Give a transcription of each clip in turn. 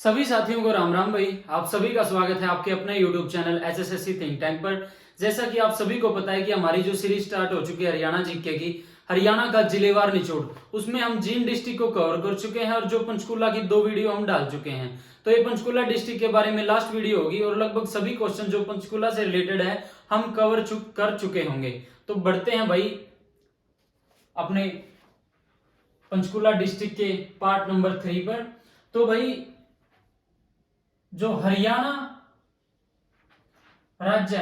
सभी साथियों को राम राम भाई। आप सभी का स्वागत है आपके अपने YouTube channel SSC think tank पर। जैसा कि आप सभी को पता है कि हमारी जो सीरीज स्टार्ट हो चुकी है हरियाणा जीके की, हरियाणा का जिलेवार निचोड़, उसमें हम जींद डिस्ट्रिक्ट को कवर कर चुके हैं और जो पंचकुला की 2 वीडियो हम डाल चुके हैं। तो ये पंचकुला डिस्ट्रिक्ट के बारे में लास्ट वीडियो होगी और लगभग सभी क्वेश्चन जो पंचकुला से रिलेटेड है हम कर चुके होंगे। तो बढ़ते हैं भाई अपने पंचकुला डिस्ट्रिक्ट के पार्ट नंबर 3 पर। तो भाई जो हरियाणा राज्य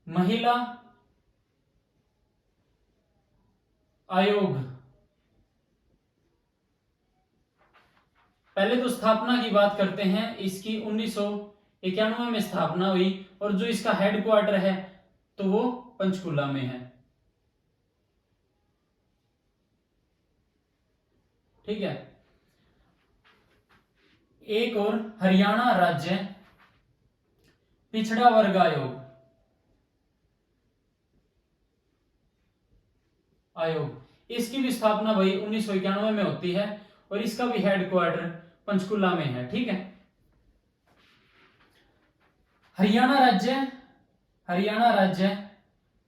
महिला आयोग, पहले तो स्थापना की बात करते हैं। इसकी 1991 में स्थापना हुई और जो इसका हेडक्वार्टर है तो वो पंचकुला में है। ठीक है। एक और हरियाणा राज्य पिछड़ा वर्ग आयोग, इसकी भी स्थापना भाई 1991 में होती है और इसका भी हेडक्वार्टर पंचकुला में है। ठीक है। हरियाणा राज्य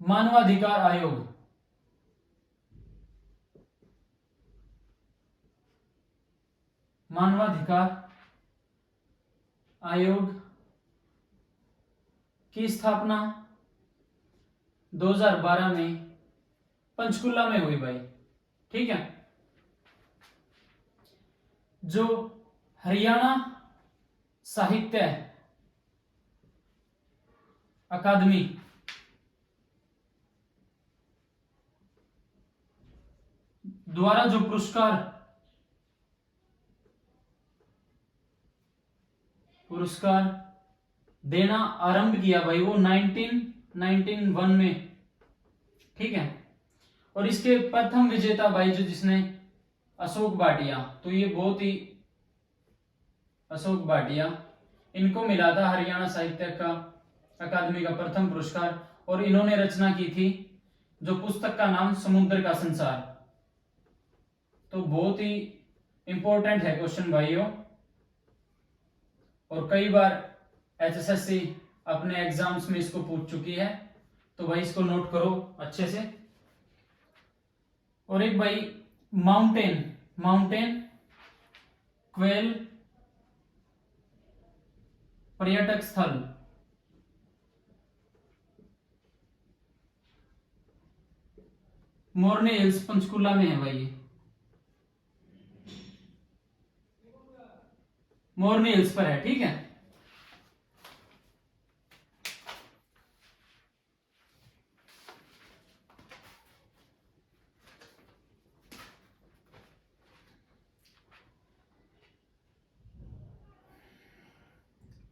मानवाधिकार आयोग की स्थापना 2012 में पंचकुला में हुई भाई। ठीक है। जो हरियाणा साहित्य अकादमी द्वारा जो पुरस्कार देना आरंभ किया भाई वो 1991 में। ठीक है। और इसके प्रथम विजेता भाई जो जिसने अशोक भाटिया, तो ये बहुत ही अशोक भाटिया, इनको मिला था हरियाणा साहित्य का अकादमी का प्रथम पुरस्कार और इन्होंने रचना की थी जो पुस्तक का नाम समुद्र का संसार। तो बहुत ही इंपॉर्टेंट है क्वेश्चन भाइयों और कई बार एचएसएससी अपने एग्जाम्स में इसको पूछ चुकी है, तो भाई इसको नोट करो अच्छे से। और एक भाई माउंटेन क्वेल पर्यटक स्थल, मोरनी हिल्स पंचकुला में है भाई। मोरनी हिल्स पर है। ठीक है।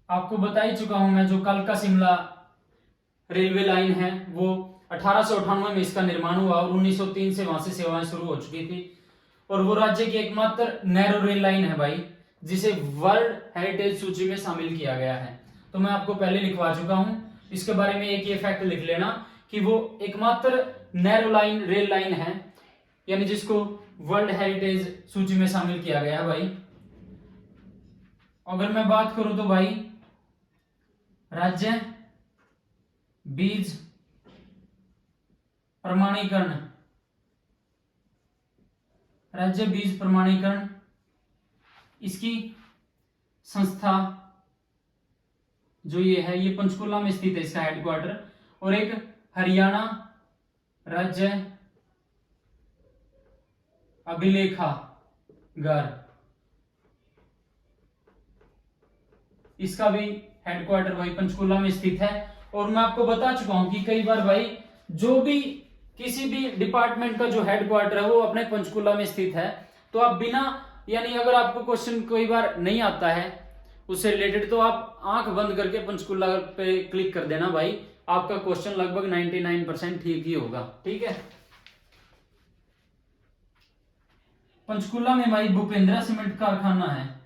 आपको बता ही चुका हूं मैं, जो कालका शिमला रेलवे लाइन है वो 1898 में इसका निर्माण हुआ और 1903 से वहां से सेवाएं शुरू हो चुकी थी और वो राज्य की एकमात्र नैरो रेल लाइन है भाई जिसे वर्ल्ड हेरिटेज सूची में शामिल किया गया है। तो मैं आपको पहले लिखवा चुका हूं, इसके बारे में एक ये फैक्ट लिख लेना कि वो एकमात्र नैरो लाइन रेल लाइन है यानी जिसको वर्ल्ड हेरिटेज सूची में शामिल किया गया है भाई। अगर मैं बात करूं तो भाई राज्य बीज प्रमाणीकरण, इसकी संस्था जो ये है ये पंचकुला में स्थित है इसका हेडक्वार्टर। और एक हरियाणा राज्य अभिलेखागार, इसका भी हेडक्वार्टर भाई पंचकुला में स्थित है। और मैं आपको बता चुका हूं कि कई बार भाई जो भी किसी भी डिपार्टमेंट का जो हेडक्वार्टर है वो अपने पंचकुला में स्थित है। तो आप बिना यानी अगर आपको क्वेश्चन कई बार नहीं आता है उससे रिलेटेड तो आप आंख बंद करके पंचकुला पे क्लिक कर देना भाई, आपका क्वेश्चन लगभग 99% ठीक ही होगा। ठीक है। पंचकुला में भाई भूपेंद्रा सीमेंट कारखाना है,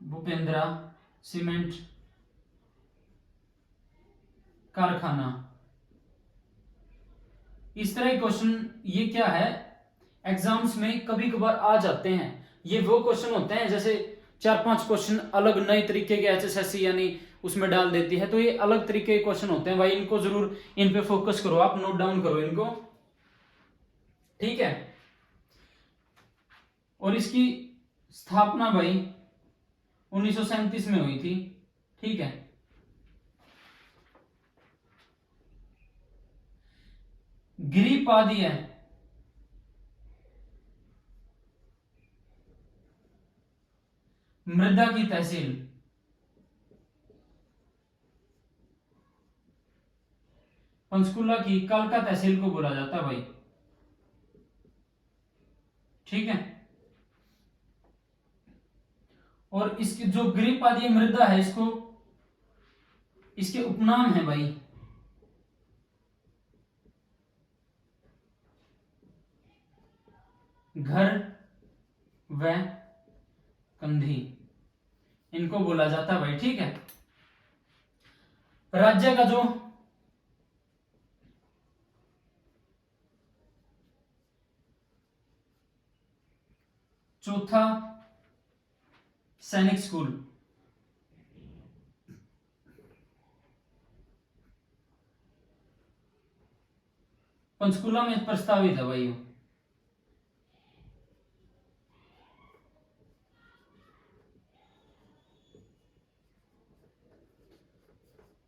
भूपेंद्रा सीमेंट कारखाना। इस तरह के क्वेश्चन ये क्या है एग्जाम्स में कभी कभार आ जाते हैं, ये वो क्वेश्चन होते हैं जैसे 4-5 क्वेश्चन अलग नए तरीके के एचएसएससी यानी उसमें डाल देती है, तो ये अलग तरीके के क्वेश्चन होते हैं भाई, इनको जरूर इन पे फोकस करो, आप नोट डाउन करो इनको, ठीक है। और इसकी स्थापना भाई 1937 में हुई थी, ठीक है। गिरिपादीय मृदा की तहसील पंचकुला की कालका तहसील को बोला जाता है भाई, ठीक है। और इसकी जो गिरिपादीय मृदा है, इसको इसके उपनाम है भाई घर व कंधी, इनको बोला जाता है भाई, ठीक है। राज्य का जो चौथा सैनिक स्कूल पंचकुला में प्रस्तावित है भाई।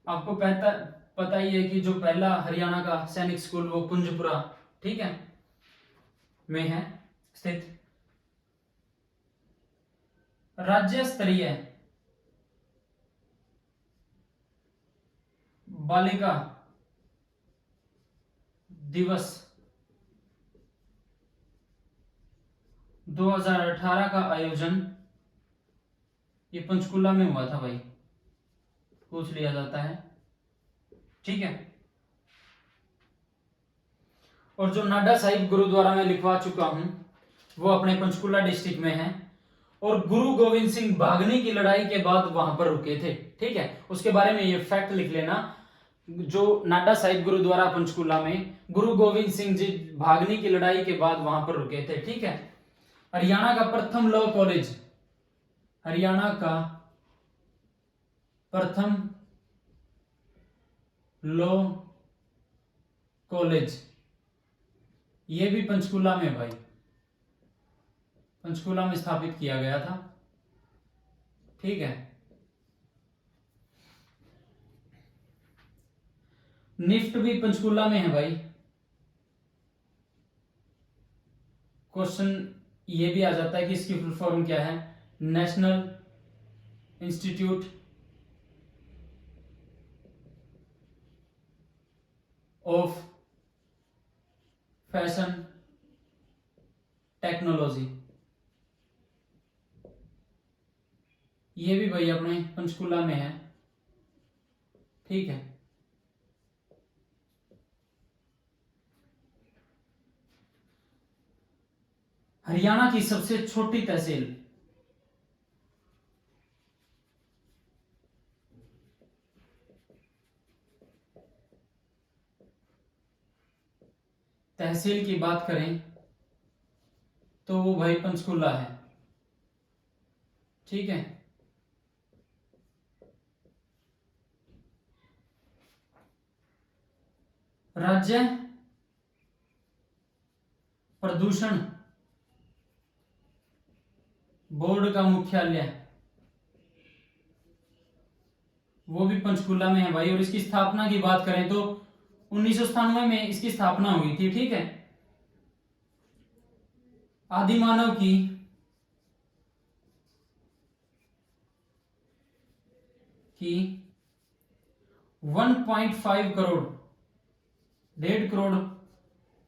आपको पता ही है कि जो पहला हरियाणा का सैनिक स्कूल वो कुंजपुरा, ठीक है, में है स्थित। राज्य स्तरीय बालिका दिवस 2018 का आयोजन ये पंचकुला में हुआ था भाई, पूछ लिया जाता है, ठीक है। और जो नाडा साहिब गुरुद्वारा में लिखवा चुका हूं वो अपने पंचकुला डिस्ट्रिक्ट में है, और गुरु गोविंद सिंह भागने की लड़ाई के बाद वहां पर रुके थे, ठीक है। उसके बारे में ये फैक्ट लिख लेना, जो नाडा साहिब गुरुद्वारा पंचकुला में गुरु गोविंद सिंह जी भागने की लड़ाई के बाद वहां पर रुके थे, ठीक है। हरियाणा का प्रथम लॉ कॉलेज, हरियाणा का प्रथम लॉ कॉलेज ये भी पंचकुला में भाई, पंचकुला में स्थापित किया गया था, ठीक है। निफ्ट भी पंचकुला में है भाई। क्वेश्चन ये भी आ जाता है कि इसकी फुल फॉर्म क्या है, national institute of fashion technology, ये भी भाई अपने पंचकुला में है, ठीक है। हरियाणा की सबसे छोटी तहसील तहसील की बात करें तो वो भाई पंचकुला है, ठीक है। राज्य प्रदूषण बोर्ड का मुख्यालय वो भी पंचकुला में है भाई। और इसकी स्थापना की बात करें तो 1997 में इसकी स्थापना हुई थी, ठीक है। आदिमानव की की 1.5 करोड़ 1.5 करोड़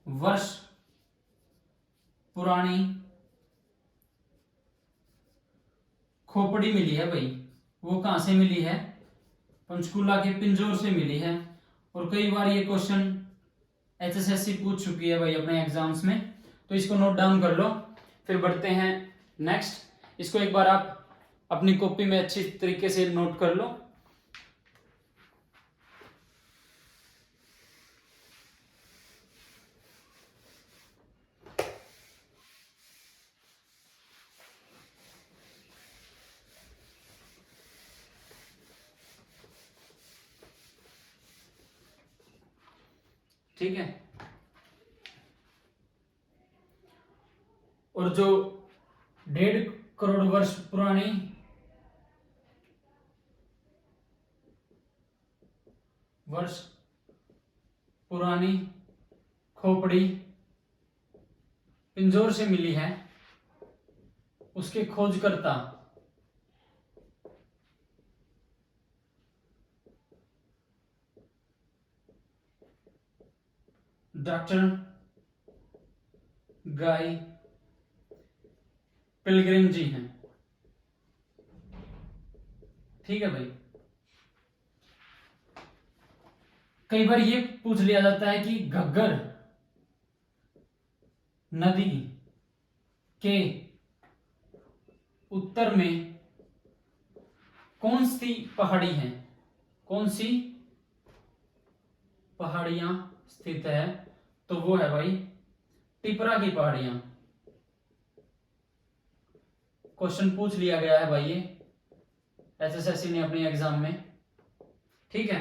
वर्ष पुरानी खोपड़ी मिली है भाई। वो कहां से मिली है, पंचकुला के पिंजौर से मिली है। और कई बार ये क्वेश्चन एचएसएससी पूछ चुकी है भाई अपने एग्जाम्स में, तो इसको नोट डाउन कर लो। फिर बढ़ते हैं नेक्स्ट, इसको एक बार आप अपनी कॉपी में अच्छी तरीके से नोट कर लो। ठीक है। और जो 1.5 करोड़ वर्ष पुरानी खोपड़ी पिंजौर से मिली है, उसके खोजकर्ता डॉक्टर गाय पिलग्रिम जी हैं। ठीक है भाई। कई बार ये पूछ लिया जाता है कि घग्गर नदी के उत्तर में कौन सी पहाड़ी है, कौन सी पहाड़ियां स्थित है, तो वो है भाई टिपरा की पहाड़ियां। क्वेश्चन पूछ लिया गया है भाई ये एसएससी ने अपने एग्जाम में। ठीक है।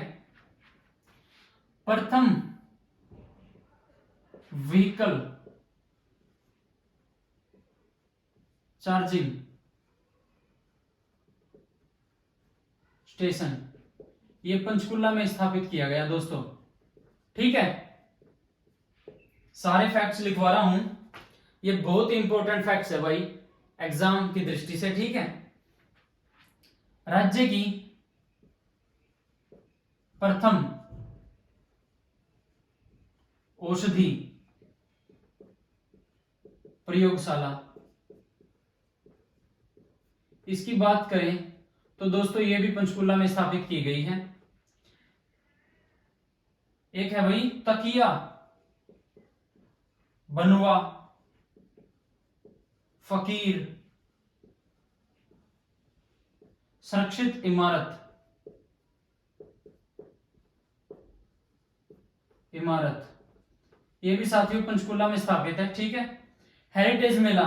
प्रथम व्हीकल चार्जिंग स्टेशन ये पंचकुला में स्थापित किया गया दोस्तों। ठीक है। सारे फैक्ट्स लिखवा रहा हूं, ये बहुत इंपॉर्टेंट फैक्ट्स है भाई एग्जाम की दृष्टि से। ठीक है। राज्य की प्रथम औषधि प्रयोगशाला, इसकी बात करें तो दोस्तों ये भी पंचकुला में स्थापित की गई है। एक है भाई तकिया बनवा फकीर संरक्षित इमारत ये भी साथियों पंचकुला में स्थापित है। ठीक है। हेरिटेज मेला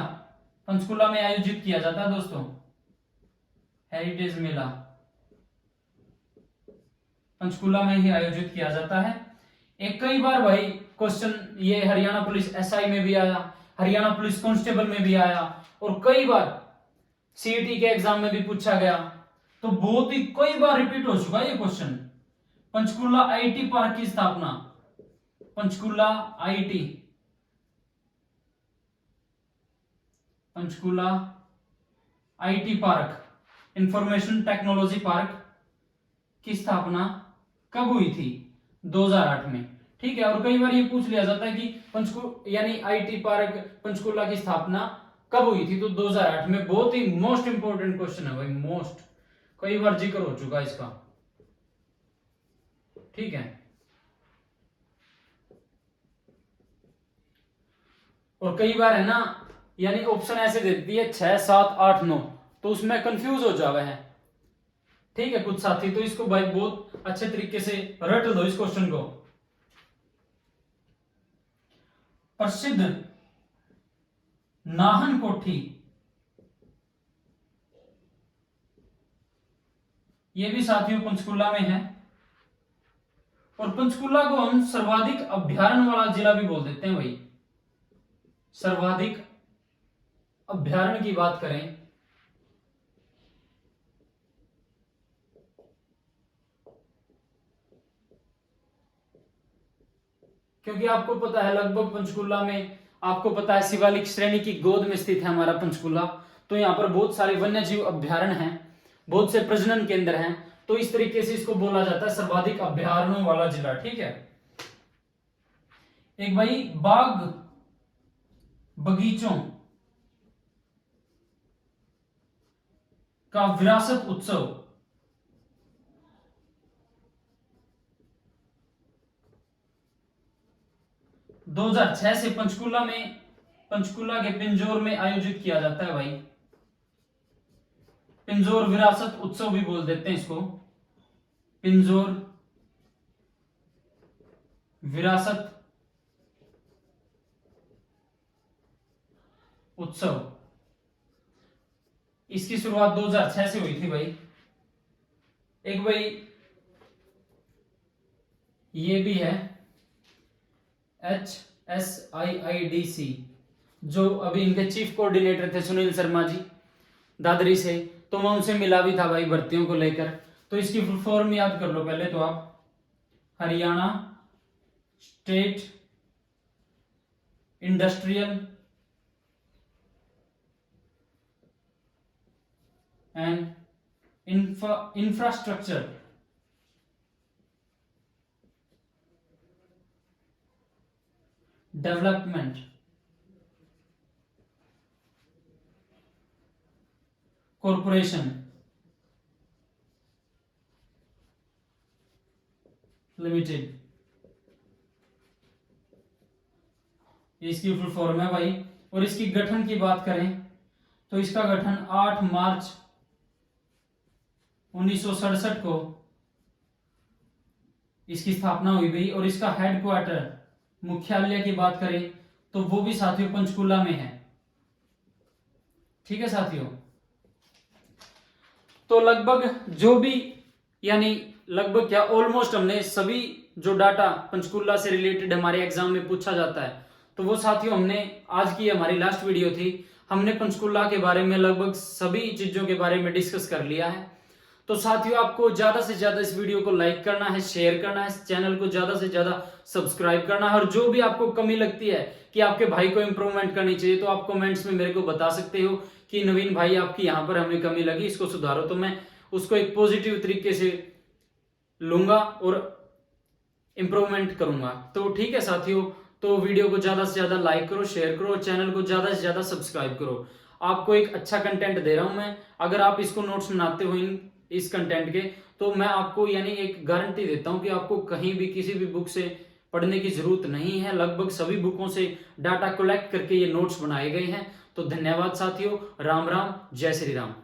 पंचकुला में आयोजित किया जाता है दोस्तों। हेरिटेज मेला पंचकुला में ही आयोजित किया जाता है। एक कई बार भाई क्वेश्चन ये हरियाणा पुलिस एसआई में भी आया, हरियाणा पुलिस कांस्टेबल में भी आया, और कई बार सीईटी के एग्जाम में भी पूछा गया, तो बहुत ही कई बार रिपीट हो चुका है ये क्वेश्चन। पंचकुला आईटी पार्क की स्थापना, Panchkula IT park information technology park की स्थापना कब हुई थी? 2008 में। ठीक है। और कई बार ये पूछ लिया जाता है कि पंचकुला यानी आईटी पार्क पंचकुला की स्थापना कब हुई थी? तो 2008 में। बहुत ही मोस्ट इंपोर्टेंट क्वेश्चन है भाई, मोस्ट, कई बार जिक्र हो चुका है इसका। ठीक है। और कई बार है ना, यानी ऑप्शन ऐसे दे देती है 6, 7, 8, 9, तो उसमें कंफ्यूज हो जावे है। ठीक है कुछ साथी, तो इसको भाई बहुत अच्छे तरीके से रट लो इस क्वेश्चन को। प्रसिद्ध नाहन कोठी ये भी साथियों पंचकुला में है। और पंचकुला को हम सर्वाधिक अभ्यारण्य वाला जिला भी बोल देते हैं भाई। सर्वाधिक अभ्यारण्य की बात करें क्योंकि आपको पता है लगभग पंचकुला में, आपको पता है शिवालिक श्रेणी की गोद में स्थित है हमारा पंचकुला, तो यहाँ पर बहुत सारे वन्य जीव अभ्यारण्य हैं, बहुत से प्रजनन केंद्र हैं, तो इस तरीके से इसको बोला जाता है सर्वाधिक अभ्यारण्यों वाला जिला। ठीक है। एक भाई बाग बगीचों का विरासत उत्सव 2006 से पंचकुला के पिंजौर में आयोजित किया जाता है भाई। पिंजौर विरासत उत्सव भी बोल देते हैं इसको, पिंजौर विरासत उत्सव। इसकी शुरुआत 2006 से हुई थी भाई। एक भाई ये भी है HSIIDC, जो अभी इनके चीफ कोऑर्डिनेटर थे सुनील शर्मा जी दादरी से, तो मैं उनसे मिला भी था भाई भर्तियों को लेकर। तो इसकी फुल फॉर्म याद कर लो पहले तो आप, Haryana state industrial and infrastructure development corporation limited, इसकी फुल फॉर्म है भाई। और इसकी गठन की बात करें तो इसका गठन 8 मार्च 1967 को इसकी स्थापना हुई भाई। और इसका हेडक्वार्टर, मुख्यालय की बात करें तो वो भी साथियों पंचकुला में है। ठीक है साथियों, तो लगभग जो भी, यानी लगभग क्या, ऑलमोस्ट हमने सभी जो डाटा पंचकुला से रिलेटेड हमारे एग्जाम में पूछा जाता है, तो वो साथियों हमने, आज की हमारी लास्ट वीडियो थी, हमने पंचकुला के बारे में लगभग सभी चीजों के बारे में डिस्कस कर लिया है। तो साथियों आपको ज्यादा से ज्यादा इस वीडियो को लाइक करना है, शेयर करना है, इस चैनल को ज्यादा से ज्यादा सब्सक्राइब करना है। और जो भी आपको कमी लगती है कि आपके भाई को इंप्रूवमेंट करनी चाहिए, तो आप कमेंट्स में मेरे को बता सकते हो कि नवीन भाई आपकी यहाँ पर हमें कमी लगी, इसको सुधारो। तो मैं उसको एक पॉजिटिव तरीके से लूंगा और इंप्रूवमेंट करूंगा। तो ठीक है साथियों, तो वीडियो को ज्यादा से ज्यादा लाइक करो, शेयर करो, चैनल को ज्यादा से ज्यादा सब्सक्राइब करो। आपको एक अच्छा कंटेंट दे रहा हूं मैं, अगर आप इसको नोट्स बनाते हो इस कंटेंट के, तो मैं आपको यानी एक गारंटी देता हूं कि आपको कहीं भी किसी भी बुक से पढ़ने की जरूरत नहीं है। लगभग सभी बुकों से डाटा कलेक्ट करके ये नोट्स बनाए गए हैं। तो धन्यवाद साथियों, राम राम, जय श्री राम।